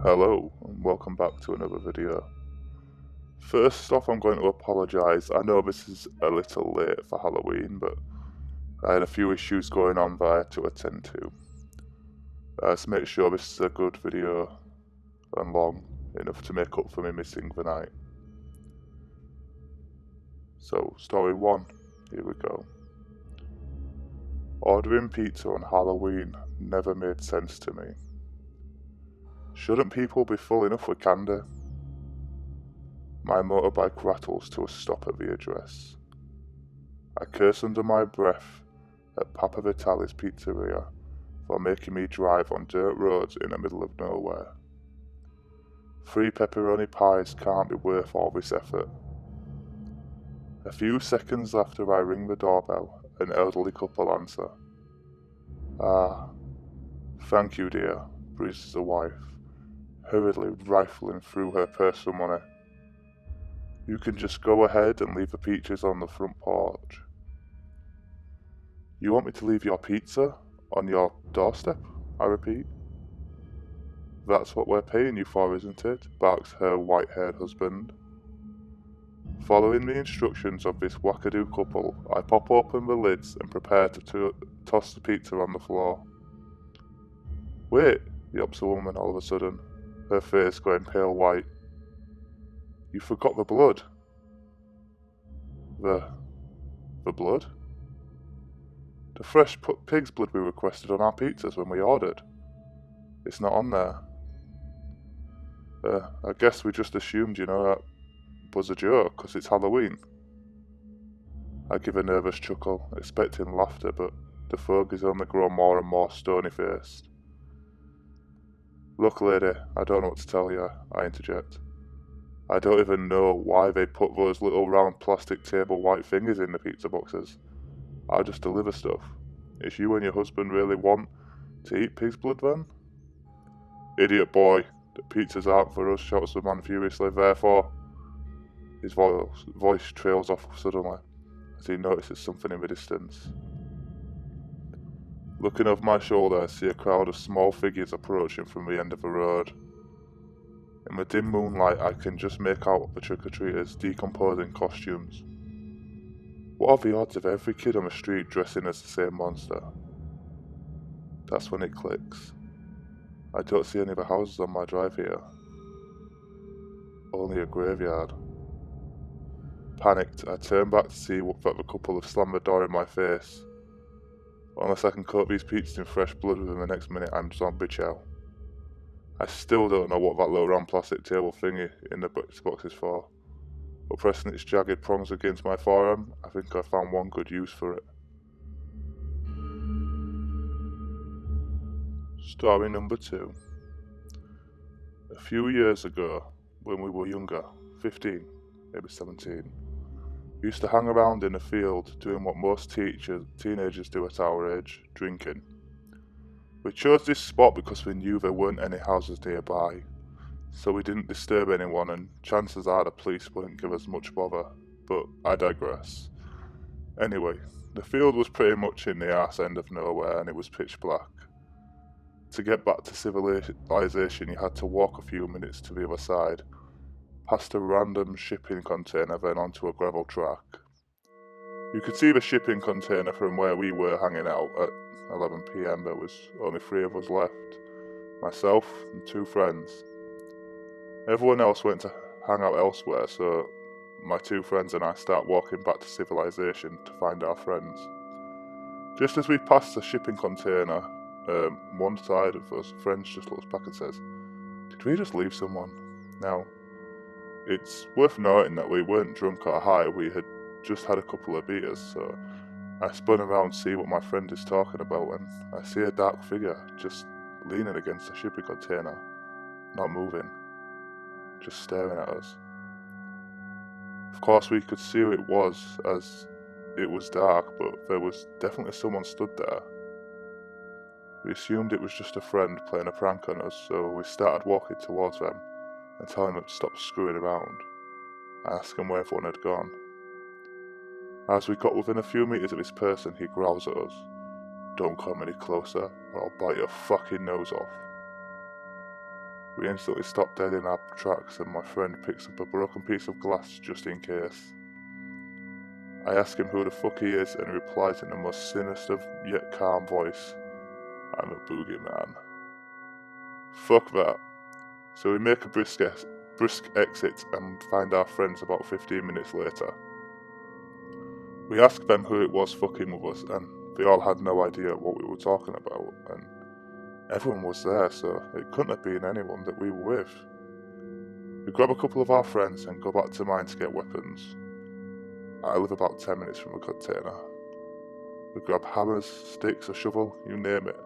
Hello, and welcome back to another video. First off, I'm going to apologise. I know this is a little late for Halloween, but I had a few issues going on that I had to attend to. Let's make sure this is a good video and long enough to make up for me missing the night. So, story 1, here we go. Ordering pizza on Halloween never made sense to me. Shouldn't people be full enough with candy? My motorbike rattles to a stop at the address. I curse under my breath at Papa Vitali's pizzeria for making me drive on dirt roads in the middle of nowhere. 3 pepperoni pies can't be worth all this effort. A few seconds after I ring the doorbell, an elderly couple answer. Ah, thank you, dear, breezes the wife, hurriedly rifling through her personal money. You can just go ahead and leave the peaches on the front porch. You want me to leave your pizza on your doorstep? I repeat. That's what we're paying you for, isn't it? Barks her white-haired husband. Following the instructions of this wackadoo couple, I pop open the lids and prepare to toss the pizza on the floor. Wait, yelps the woman all of a sudden, her face going pale white. You forgot the blood. The blood? The fresh pig's blood we requested on our pizzas when we ordered. It's not on there. I guess we just assumed, that was a joke, 'cause it's Halloween. I give a nervous chuckle, expecting laughter, but the fogey's only grown more and more stony-faced. Look, lady, I don't know what to tell you, I interject. I don't even know why they put those little round plastic table white fingers in the pizza boxes. I just deliver stuff. If you and your husband really want to eat pig's blood then? Idiot boy, the pizzas aren't for us, shouts the man furiously, therefore... His voice trails off suddenly, as he notices something in the distance. Looking over my shoulder, I see a crowd of small figures approaching from the end of the road. In the dim moonlight, I can just make out the trick-or-treaters decomposing costumes. What are the odds of every kid on the street dressing as the same monster? That's when it clicks. I don't see any of the houses on my drive here. Only a graveyard. Panicked, I turn back to see that the couple have slammed the door in my face. Unless I can coat these pizzas in fresh blood within the next minute, I'm zombie chow. I still don't know what that little round plastic table thingy in the box is for, but pressing its jagged prongs against my forearm, I think I found one good use for it. Story number 2. A few years ago, when we were younger, 15, maybe 17, we used to hang around in a field doing what most teenagers do at our age, drinking. We chose this spot because we knew there weren't any houses nearby, so we didn't disturb anyone, and chances are the police wouldn't give us much bother, but I digress. Anyway, the field was pretty much in the arse end of nowhere and it was pitch black. To get back to civilization, you had to walk a few minutes to the other side, past a random shipping container, then onto a gravel track. You could see the shipping container from where we were hanging out. At 11 PM there was only 3 of us left, myself and 2 friends. Everyone else went to hang out elsewhere, so my 2 friends and I start walking back to civilization to find our friends. Just as we passed the shipping container, one side of us friends just looks back and says, "Did we just leave someone?" Now, it's worth noting that we weren't drunk or high, we had just had a couple of beers, so I spun around to see what my friend is talking about, and I see a dark figure just leaning against the shipping container, not moving, just staring at us. Of course we could see who it was, as it was dark, but there was definitely someone stood there. We assumed it was just a friend playing a prank on us, so we started walking towards them and telling them to stop screwing around, and asking where everyone had gone. As we got within a few meters of this person, he growls at us, "Don't come any closer, or I'll bite your fucking nose off." We instantly stop dead in our tracks and my friend picks up a broken piece of glass just in case. I ask him who the fuck he is and he replies in the most sinister yet calm voice, "I'm a boogeyman." Fuck that. So we make a brisk exit and find our friends about 15 minutes later. We asked them who it was fucking with us and they all had no idea what we were talking about, and everyone was there, so it couldn't have been anyone that we were with. We grab a couple of our friends and go back to mine to get weapons. I live about 10 minutes from the container. We grab hammers, sticks, a shovel, you name it.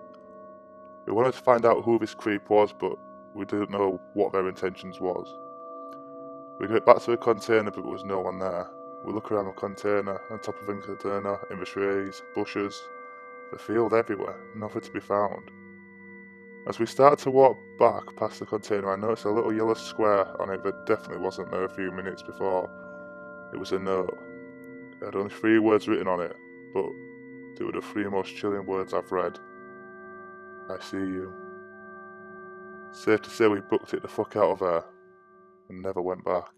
We wanted to find out who this creep was, but we didn't know what their intentions was. We get back to the container, but there was no one there. We look around the container, on top of the container, in the trees, bushes, the field everywhere, nothing to be found. As we started to walk back past the container, I noticed a little yellow square on it that definitely wasn't there a few minutes before. It was a note. It had only 3 words written on it, but they were the 3 most chilling words I've read. I see you. Safe to say we booked it the fuck out of there and never went back.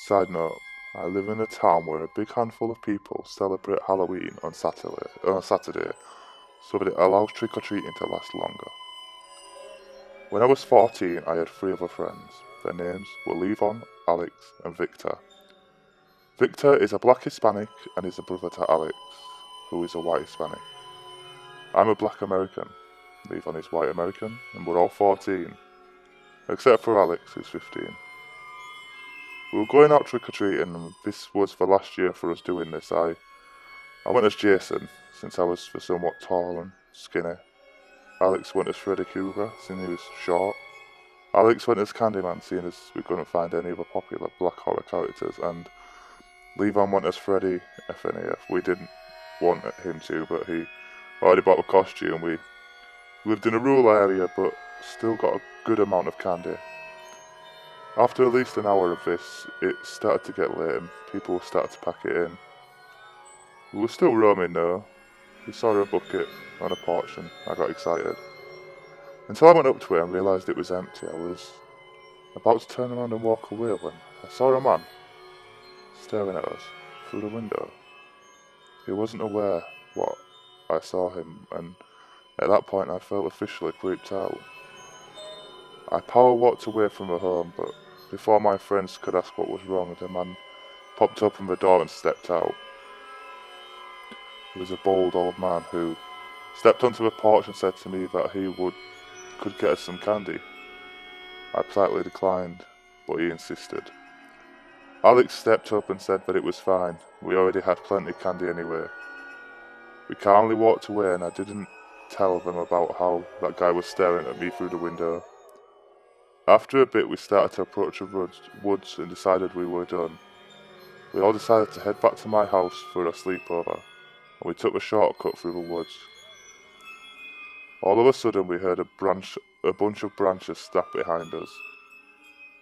Side note, I live in a town where a big handful of people celebrate Halloween on Saturday, so that it allows trick-or-treating to last longer. When I was 14, I had 3 other friends. Their names were Levon, Alex, and Victor. Victor is a black Hispanic and is a brother to Alex, who is a white Hispanic. I'm a black American, Levon is white American, and we're all 14, except for Alex, who's 15. We were going out trick-or-treating, and this was the last year for us doing this. I went as Jason, since I was somewhat tall and skinny. Alex went as Freddy Krueger, since he was short. Alex went as Candyman, seeing as we couldn't find any other popular black horror characters, and Levon went as Freddy FNAF. We didn't want him to, but he already bought a costume. We lived in a rural area, but still got a good amount of candy. After at least an hour of this, it started to get late and people started to pack it in. We were still roaming though. We saw a bucket on a porch and I got excited. Until I went up to it and realised it was empty. I was about to turn around and walk away when I saw a man staring at us through the window. He wasn't aware what I saw him, and at that point I felt officially creeped out. I power walked away from the home, but before my friends could ask what was wrong, the man popped open the door and stepped out. He was a bold old man who stepped onto the porch and said to me that he could get us some candy. I politely declined, but he insisted. Alex stepped up and said that it was fine, we already had plenty of candy anyway. We calmly walked away and I didn't tell them about how that guy was staring at me through the window. After a bit we started to approach the woods and decided we were done. We all decided to head back to my house for a sleepover, and we took a shortcut through the woods. All of a sudden we heard a bunch of branches snap behind us.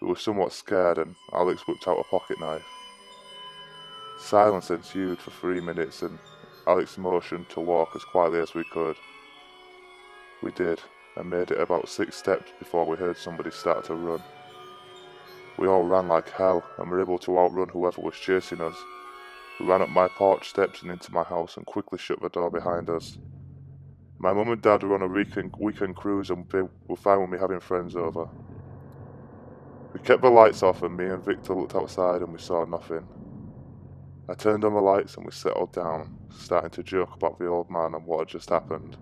We were somewhat scared and Alex whipped out a pocket knife. Silence ensued for 3 minutes and Alex motioned to walk as quietly as we could. We did, and made it about 6 steps before we heard somebody start to run. We all ran like hell and were able to outrun whoever was chasing us. We ran up my porch steps and into my house and quickly shut the door behind us. My mum and dad were on a weekend cruise and they were fine with me having friends over. We kept the lights off and me and Victor looked outside and we saw nothing. I turned on the lights and we settled down, starting to joke about the old man and what had just happened.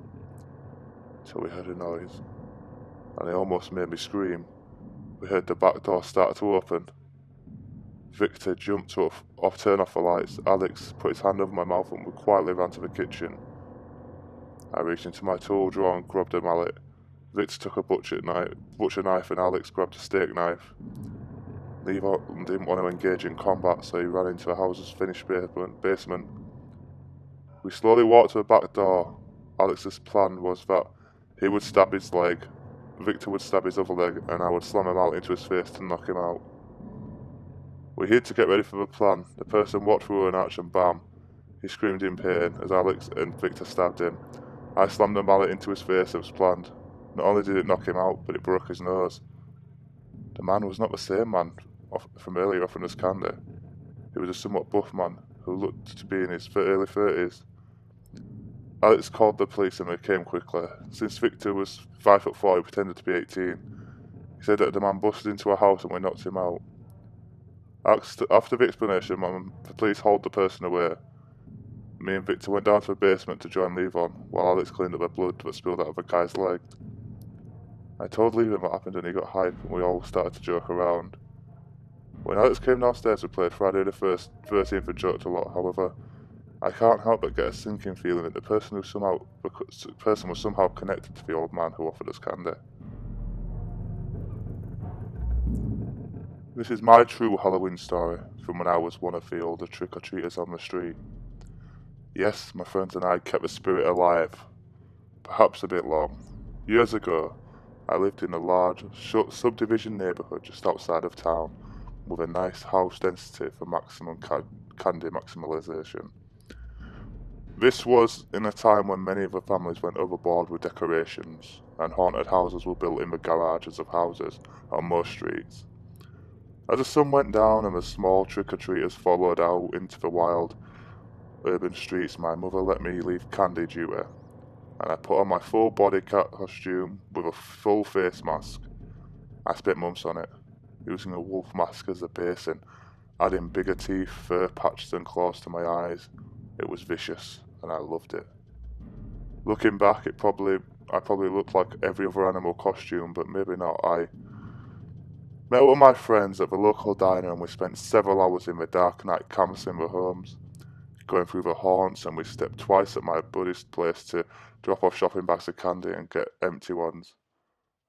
Till we heard a noise, and it almost made me scream. We heard the back door start to open. Victor jumped to turn off the lights. Alex put his hand over my mouth and we quietly ran to the kitchen. I reached into my tool drawer and grabbed a mallet. Victor took a butcher knife and Alex grabbed a steak knife. Levon didn't want to engage in combat, so he ran into the house's finished basement. We slowly walked to the back door. Alex's plan was that he would stab his leg, Victor would stab his other leg, and I would slam him out into his face to knock him out. We hid to get ready for the plan. The person walked through an arch and bam, he screamed in pain as Alex and Victor stabbed him. I slammed the mallet into his face as planned. Not only did it knock him out, but it broke his nose. The man was not the same man from earlier offering us candy. He was a somewhat buff man who looked to be in his early 30s. Alex called the police and they came quickly. Since Victor was 5'4", he pretended to be 18. He said that the man busted into a house and we knocked him out. After the explanation, the police hauled the person away. Me and Victor went down to the basement to join Levon, while Alex cleaned up the blood that spilled out of the guy's leg. I told Levon what happened and he got hyped and we all started to joke around. When Alex came downstairs, we played Friday the 13th and joked a lot. However, I can't help but get a sinking feeling that the person was somehow connected to the old man who offered us candy. This is my true Halloween story from when I was one of the older trick-or-treaters on the street. Yes, my friends and I kept the spirit alive, perhaps a bit long. Years ago, I lived in a large, short subdivision neighbourhood just outside of town, with a nice house density for maximum candy maximalisation. This was in a time when many of the families went overboard with decorations, and haunted houses were built in the garages of houses on most streets. As the sun went down and the small trick-or-treaters followed out into the wild urban streets, my mother let me leave candy duty, and I put on my full body cat costume with a full face mask. I spent months on it, using a wolf mask as a base and adding bigger teeth, fur patches and claws to my eyes. It was vicious, and I loved it. Looking back, I probably looked like every other animal costume, but maybe not. I met with my friends at the local diner and we spent several hours in the dark night canvassing the homes, going through the haunts, and we stepped twice at my buddy's place to drop off shopping bags of candy and get empty ones.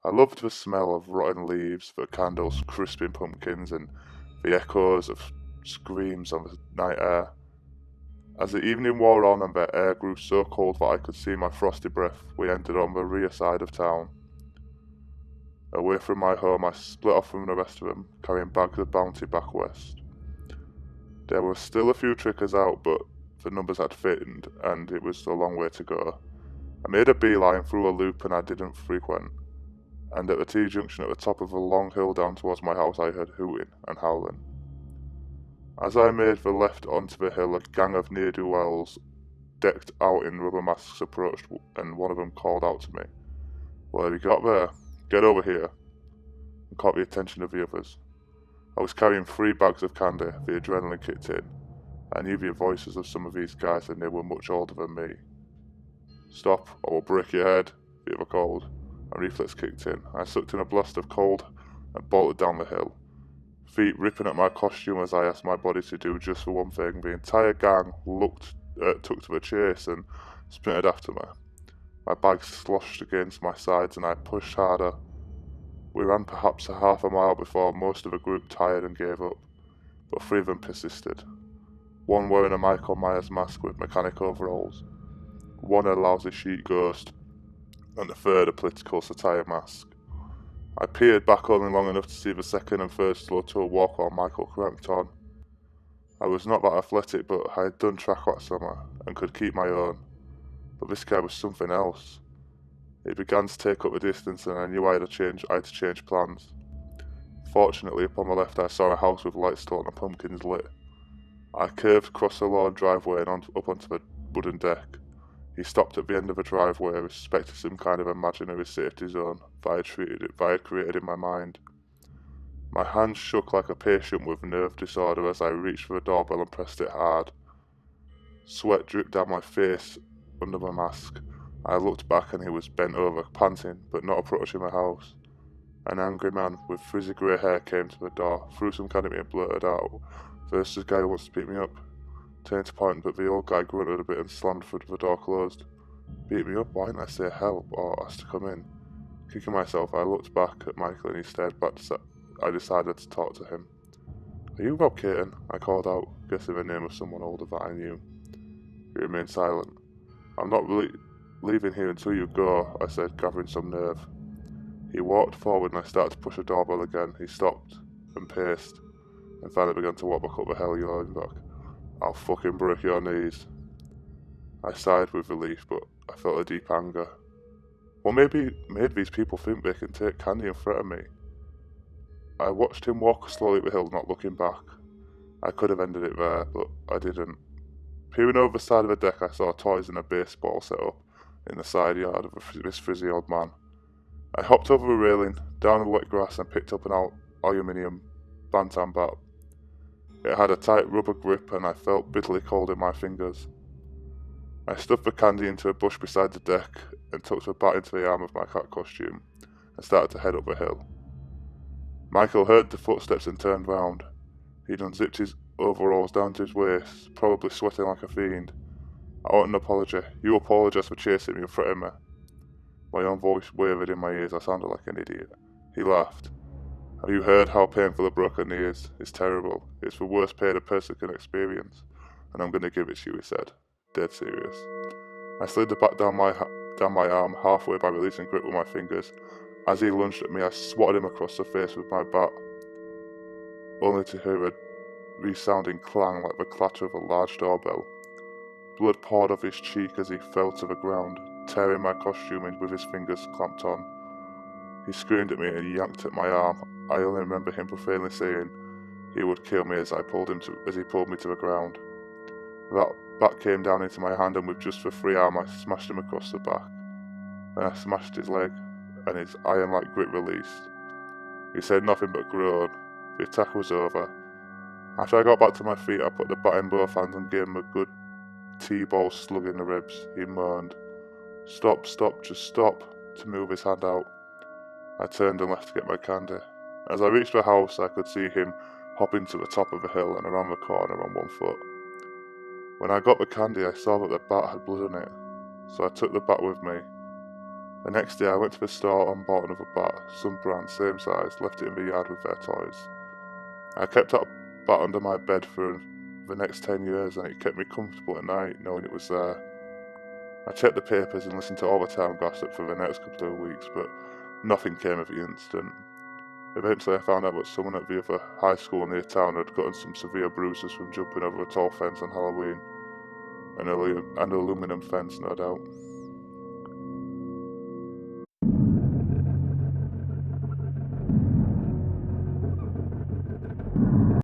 I loved the smell of rotten leaves, the candles crisping pumpkins, and the echoes of screams on the night air. As the evening wore on and the air grew so cold that I could see my frosty breath, we entered on the rear side of town. Away from my home, I split off from the rest of them, carrying bags of bounty back west. There were still a few trickers out, but the numbers had thinned, and it was a long way to go. I made a beeline through a loop and I didn't frequent, and at the T-junction at the top of a long hill down towards my house I heard hooting and howling. As I made the left onto the hill, a gang of ne'er-do-wells decked out in rubber masks approached, and one of them called out to me, "What have you got there? Get over here," and caught the attention of the others. I was carrying 3 bags of candy. The adrenaline kicked in. I knew the voices of some of these guys and they were much older than me. "Stop, or we'll break your head," the other called, and reflex kicked in. I sucked in a blast of cold and bolted down the hill, feet ripping at my costume as I asked my body to do just for one thing. The entire gang took to the chase and sprinted after me. My bags sloshed against my sides and I pushed harder. We ran perhaps a half a mile before most of the group tired and gave up, but 3 of them persisted. One wearing a Michael Myers mask with mechanic overalls, one a lousy sheet ghost, and the third a political satire mask. I peered back only long enough to see the second and third slow to a walk while Michael cranked on. I was not that athletic, but I had done track that summer and could keep my own. But this guy was something else. He began to take up the distance and I knew I had to change plans. Fortunately, upon the left I saw a house with lights still and the pumpkins lit. I curved across the lawn driveway and up onto the wooden deck. He stopped at the end of the driveway, respecting some kind of imaginary safety zone that I had created in my mind. My hands shook like a patient with nerve disorder as I reached for the doorbell and pressed it hard. Sweat dripped down my face under my mask. I looked back and he was bent over, panting, but not approaching my house. An angry man with frizzy grey hair came to the door, threw some candy at me and blurted out, "First this guy wants to beat me up." Turned to point, but the old guy grunted a bit and slammed the door closed. Beat me up? Why didn't I say help or ask to come in? Kicking myself, I looked back at Michael and he stared back. I decided to talk to him. "Are you Rob Caton?" I called out, guessing the name of someone older that I knew. He remained silent. "I'm not really leaving here until you go," I said, gathering some nerve. He walked forward and I started to push the doorbell again. He stopped and paced, and finally began to walk back up the hill, yelling back, "I'll fucking break your knees." I sighed with relief, but I felt a deep anger. What maybe made these people think they can take candy and threaten me? I watched him walk slowly up the hill, not looking back. I could have ended it there, but I didn't. Peering over the side of the deck, I saw toys and a baseball set up in the side yard of this frizzy old man. I hopped over the railing, down the wet grass, and picked up an aluminium bantam bat. It had a tight rubber grip, and I felt bitterly cold in my fingers. I stuffed the candy into a bush beside the deck and tucked the bat into the arm of my cat costume and started to head up the hill. Michael heard the footsteps and turned round. He'd unzipped his overalls down to his waist, probably sweating like a fiend. I want an apology. You apologise for chasing me and threatening me. My own voice wavered in my ears. I sounded like an idiot. He laughed. Have you heard how painful a broken knee is? It's terrible. It's the worst pain a person can experience. And I'm going to give it to you, he said. Dead serious. I slid the bat down my arm halfway by releasing grip with my fingers. As he lunged at me, I swatted him across the face with my bat, only to hear a resounding clang like the clatter of a large doorbell. Blood poured off his cheek as he fell to the ground, tearing my costume with his fingers clamped on. He screamed at me and yanked at my arm. I only remember him profanely saying he would kill me as he pulled me to the ground. That bat came down into my hand, and with just the free arm I smashed him across the back. Then I smashed his leg, and his iron-like grip released. He said nothing but groaned. The attack was over. After I got back to my feet, I put the bat in both hands and gave him a good T-ball slug in the ribs. He moaned, Stop, just stop, to move his hand out. I turned and left to get my candy. As I reached the house, I could see him hopping to the top of the hill and around the corner on one foot. When I got the candy, I saw that the bat had blood on it, so I took the bat with me. The next day I went to the store and bought another bat, some brand, same size, left it in the yard with their toys. I kept that bat under my bed for the next 10 years, and it kept me comfortable at night knowing it was there. I checked the papers and listened to all the town gossip for the next couple of weeks, but nothing came of the incident. Eventually I found out that someone at the other high school near town had gotten some severe bruises from jumping over a tall fence on Halloween. An aluminum fence, no doubt.